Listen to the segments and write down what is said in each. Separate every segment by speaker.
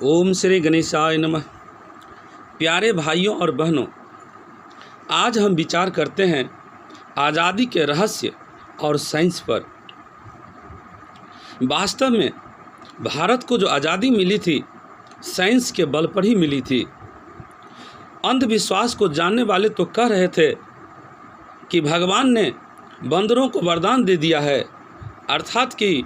Speaker 1: ओम श्री गणेशाय नमः। प्यारे भाइयों और बहनों, आज हम विचार करते हैं आज़ादी के रहस्य और साइंस पर। वास्तव में भारत को जो आज़ादी मिली थी साइंस के बल पर ही मिली थी। अंधविश्वास को जानने वाले तो कह रहे थे कि भगवान ने बंदरों को वरदान दे दिया है, अर्थात कि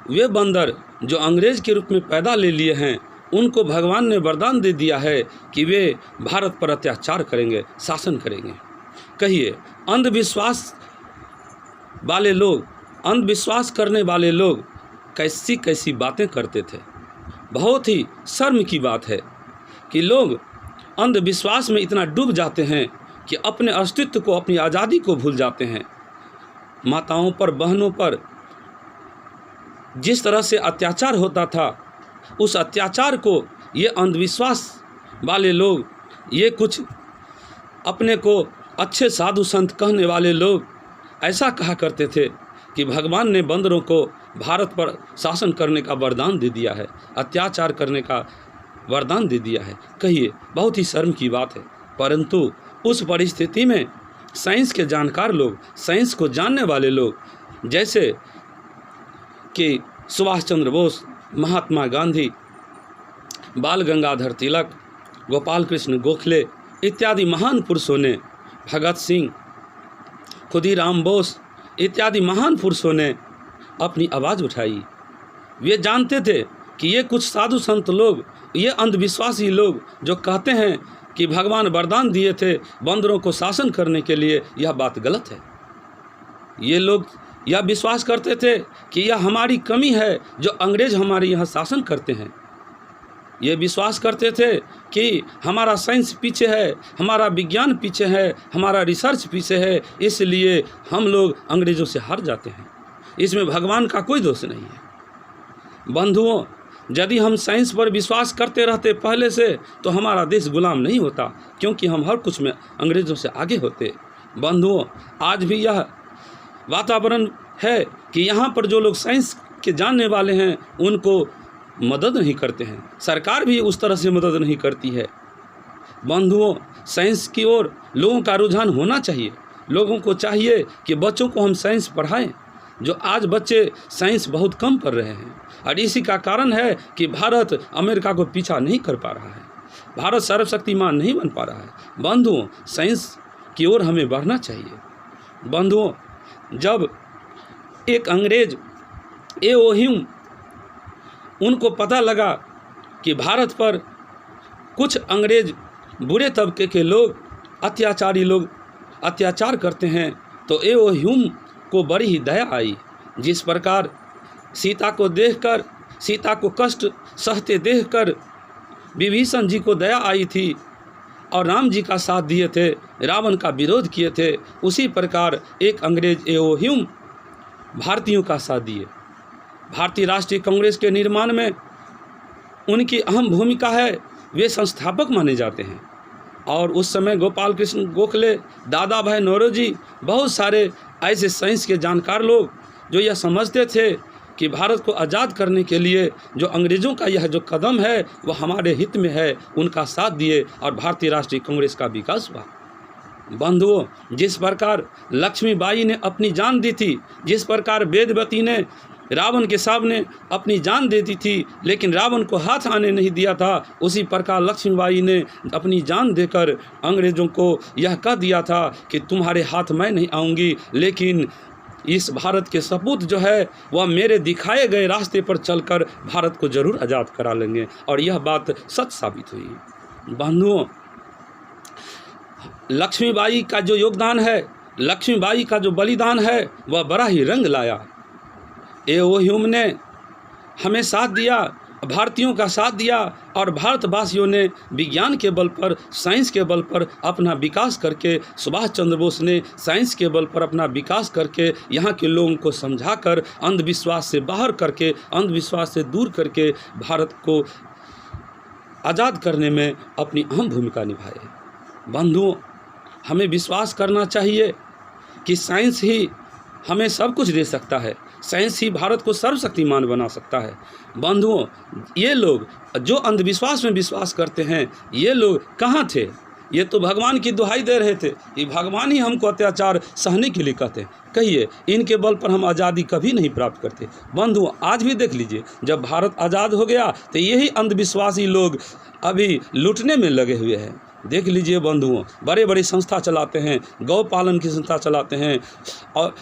Speaker 1: वे बंदर जो अंग्रेज के रूप में पैदा ले लिए हैं उनको भगवान ने वरदान दे दिया है कि वे भारत पर अत्याचार करेंगे, शासन करेंगे। कहिए, अंधविश्वास वाले लोग, अंधविश्वास करने वाले लोग कैसी कैसी बातें करते थे। बहुत ही शर्म की बात है कि लोग अंधविश्वास में इतना डूब जाते हैं कि अपने अस्तित्व को, अपनी आज़ादी को भूल जाते हैं। माताओं पर, बहनों पर जिस तरह से अत्याचार होता था, उस अत्याचार को ये अंधविश्वास वाले लोग, ये कुछ अपने को अच्छे साधु संत कहने वाले लोग ऐसा कहा करते थे कि भगवान ने बंदरों को भारत पर शासन करने का वरदान दे दिया है, अत्याचार करने का वरदान दे दिया है। कहिए, बहुत ही शर्म की बात है। परंतु उस परिस्थिति में साइंस के जानकार लोग, साइंस को जानने वाले लोग, जैसे कि सुभाष चंद्र बोस, महात्मा गांधी, बाल गंगाधर तिलक, गोपाल कृष्ण गोखले इत्यादि महान पुरुषों ने, भगत सिंह, खुदीराम बोस इत्यादि महान पुरुषों ने अपनी आवाज़ उठाई। वे जानते थे कि ये कुछ साधु संत लोग, ये अंधविश्वासी लोग जो कहते हैं कि भगवान वरदान दिए थे बंदरों को शासन करने के लिए, यह बात गलत है। ये लोग यह विश्वास करते थे कि यह हमारी कमी है जो अंग्रेज हमारे यहाँ शासन करते हैं। ये विश्वास करते थे कि हमारा साइंस पीछे है, हमारा विज्ञान पीछे है, हमारा रिसर्च पीछे है, इसलिए हम लोग अंग्रेज़ों से हार जाते हैं। इसमें भगवान का कोई दोष नहीं है। बंधुओं, यदि हम साइंस पर विश्वास करते रहते पहले से तो हमारा देश गुलाम नहीं होता, क्योंकि हम हर कुछ में अंग्रेज़ों से आगे होते। बंधुओं, आज भी यह वातावरण है कि यहाँ पर जो लोग साइंस के जानने वाले हैं उनको मदद नहीं करते हैं, सरकार भी उस तरह से मदद नहीं करती है। बंधुओं, साइंस की ओर लोगों का रुझान होना चाहिए। लोगों को चाहिए कि बच्चों को हम साइंस पढ़ाएं। जो आज बच्चे साइंस बहुत कम पढ़ रहे हैं, और इसी का कारण है कि भारत अमेरिका को पीछा नहीं कर पा रहा है, भारत सर्वशक्तिमान नहीं बन पा रहा है। बंधुओं, साइंस की ओर हमें बढ़ना चाहिए। बंधुओं, जब एक अंग्रेज ए.ओ. ह्यूम, उनको पता लगा कि भारत पर कुछ अंग्रेज बुरे तबके के लोग, अत्याचारी लोग अत्याचार करते हैं, तो ए.ओ. ह्यूम को बड़ी ही दया आई। जिस प्रकार सीता को देखकर, सीता को कष्ट सहते देखकर विभीषण जी को दया आई थी और राम जी का साथ दिए थे, रावण का विरोध किए थे, उसी प्रकार एक अंग्रेज ए.ओ. ह्यूम भारतीयों का साथ दिए। भारतीय राष्ट्रीय कांग्रेस के निर्माण में उनकी अहम भूमिका है, वे संस्थापक माने जाते हैं। और उस समय गोपाल कृष्ण गोखले, दादा भाई नौरोजी, बहुत सारे ऐसे साइंस के जानकार लोग जो यह समझते थे कि भारत को आज़ाद करने के लिए जो अंग्रेज़ों का यह जो कदम है वह हमारे हित में है, उनका साथ दिए और भारतीय राष्ट्रीय कांग्रेस का विकास हुआ। बंधुओं, जिस प्रकार लक्ष्मीबाई ने अपनी जान दी थी, जिस प्रकार वेदवती ने रावण के सामने अपनी जान दे दी थी लेकिन रावण को हाथ आने नहीं दिया था, उसी प्रकार लक्ष्मीबाई ने अपनी जान देकर अंग्रेज़ों को यह कह दिया था कि तुम्हारे हाथ मैं नहीं आऊँगी, लेकिन इस भारत के सपूत जो है वह मेरे दिखाए गए रास्ते पर चलकर भारत को जरूर आज़ाद करा लेंगे। और यह बात सच साबित हुई। बंधुओं, लक्ष्मीबाई का जो योगदान है, लक्ष्मीबाई का जो बलिदान है, वह बड़ा ही रंग लाया। ए.ओ. ह्यूम ने हमें साथ दिया, भारतीयों का साथ दिया, और भारतवासियों ने विज्ञान के बल पर, साइंस के बल पर अपना विकास करके, सुभाष चंद्र बोस ने साइंस के बल पर अपना विकास करके यहाँ के लोगों को समझाकर, अंधविश्वास से बाहर करके, अंधविश्वास से दूर करके भारत को आज़ाद करने में अपनी अहम भूमिका निभाई है। बंधुओं, हमें विश्वास करना चाहिए कि साइंस ही हमें सब कुछ दे सकता है। साइंस ही भारत को सर्वशक्तिमान बना सकता है। बंधुओं, ये लोग जो अंधविश्वास में विश्वास करते हैं, ये लोग कहाँ थे? ये तो भगवान की दुहाई दे रहे थे कि भगवान ही हमको अत्याचार सहने के लिए कहते हैं। कहिए, इनके बल पर हम आज़ादी कभी नहीं प्राप्त करते। बंधुओं, आज भी देख लीजिए, जब भारत आज़ाद हो गया तो यही अंधविश्वासी लोग अभी लूटने में लगे हुए हैं। देख लीजिए बंधुओं, बड़े बड़ी संस्था चलाते हैं, गौ पालन की संस्था चलाते हैं और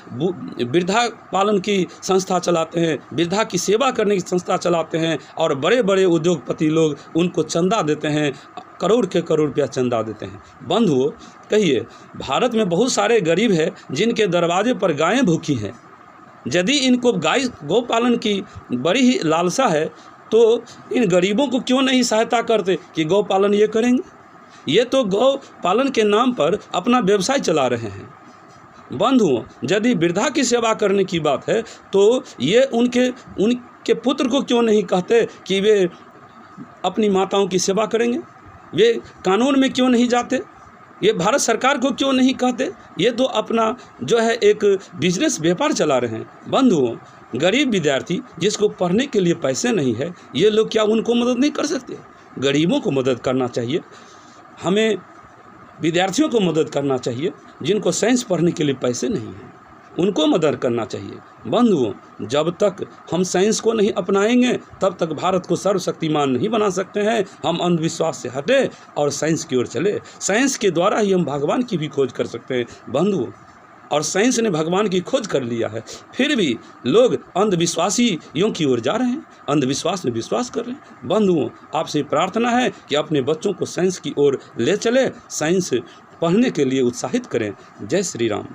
Speaker 1: वृद्धा पालन की संस्था चलाते हैं, वृद्धा की सेवा करने की संस्था चलाते हैं, और बड़े बड़े उद्योगपति लोग उनको चंदा देते हैं, करोड़ के करोड़ रुपया चंदा देते हैं। बंधुओं, कहिए, भारत में बहुत सारे गरीब हैं जिनके दरवाजे पर गायें भूखी हैं। यदि इनको गौ पालन की बड़ी ही लालसा है तो इन गरीबों को क्यों नहीं सहायता करते कि गौ पालन ये करेंगे? ये तो गौ पालन के नाम पर अपना व्यवसाय चला रहे हैं। बंधुओं, यदि वृद्धा की सेवा करने की बात है तो ये उनके पुत्र को क्यों नहीं कहते कि वे अपनी माताओं की सेवा करेंगे? वे कानून में क्यों नहीं जाते? ये भारत सरकार को क्यों नहीं कहते? ये तो अपना जो है एक बिजनेस व्यापार चला रहे हैं। बंधुओं, गरीब विद्यार्थी जिसको पढ़ने के लिए पैसे नहीं है, ये लोग क्या उनको मदद नहीं कर सकते? गरीबों को मदद करना चाहिए। हमें विद्यार्थियों को मदद करना चाहिए जिनको साइंस पढ़ने के लिए पैसे नहीं हैं, उनको मदद करना चाहिए। बंधुओं, जब तक हम साइंस को नहीं अपनाएंगे तब तक भारत को सर्वशक्तिमान नहीं बना सकते हैं। हम अंधविश्वास से हटे और साइंस की ओर चले। साइंस के द्वारा ही हम भगवान की भी खोज कर सकते हैं बंधुओं, और साइंस ने भगवान की खोज कर लिया है, फिर भी लोग अंधविश्वासियों की ओर जा रहे हैं, अंधविश्वास में विश्वास कर रहे हैं। बंधुओं, आपसे प्रार्थना है कि अपने बच्चों को साइंस की ओर ले चले, साइंस पढ़ने के लिए उत्साहित करें। जय श्री राम।